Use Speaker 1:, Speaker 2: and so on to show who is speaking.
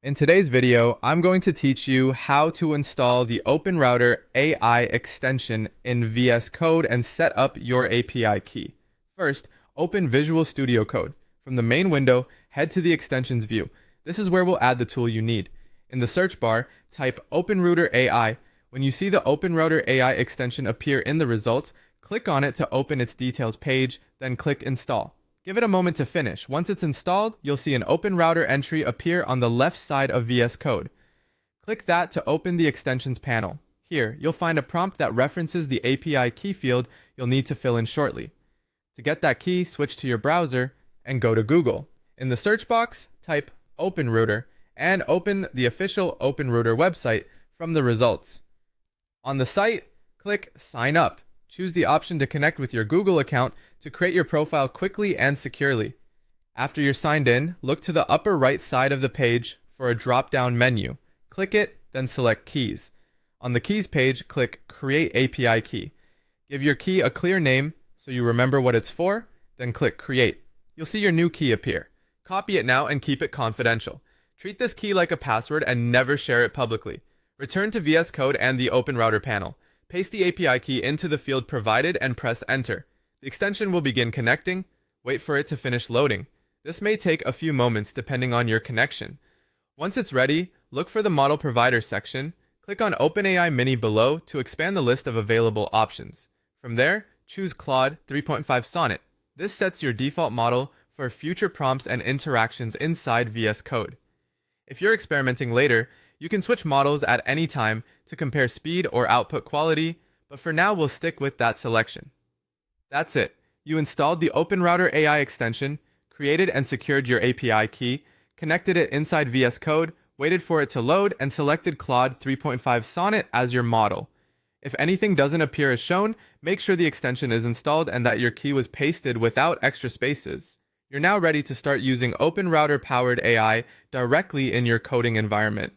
Speaker 1: In today's video, I'm going to teach you how to install the OpenRouter AI extension in VS Code and set up your API key. First, open Visual Studio Code. From the main window, head to the extensions view. This is where we'll add the tool you need. In the search bar, type OpenRouter AI. When you see the OpenRouter AI extension appear in the results, click on it to open its details page, then click Install. Give it a moment to finish. Once it's installed, you'll see an OpenRouter entry appear on the left side of VS Code. Click that to open the extensions panel. Here, you'll find a prompt that references the API key field you'll need to fill in shortly. To get that key, switch to your browser and go to Google. In the search box, type OpenRouter and open the official OpenRouter website from the results. On the site, click Sign Up. Choose the option to connect with your Google account to create your profile quickly and securely. After you're signed in, look to the upper right side of the page for a drop-down menu. Click it, then select Keys. On the Keys page, click Create API Key. Give your key a clear name so you remember what it's for, then click Create. You'll see your new key appear. Copy it now and keep it confidential. Treat this key like a password and never share it publicly. Return to VS Code and the OpenRouter panel. Paste the API key into the field provided and press Enter. The extension will begin connecting. Wait for it to finish loading. This may take a few moments depending on your connection. Once it's ready, look for the Model Provider section. Click on OpenAI Mini below to expand the list of available options. From there, choose Claude 3.5 Sonnet. This sets your default model for future prompts and interactions inside VS Code. If you're experimenting later, you can switch models at any time to compare speed or output quality, but for now we'll stick with that selection. That's it. You installed the OpenRouter AI extension, created and secured your API key, connected it inside VS Code, waited for it to load, and selected Claude 3.5 Sonnet as your model. If anything doesn't appear as shown, make sure the extension is installed and that your key was pasted without extra spaces. You're now ready to start using OpenRouter-powered AI directly in your coding environment.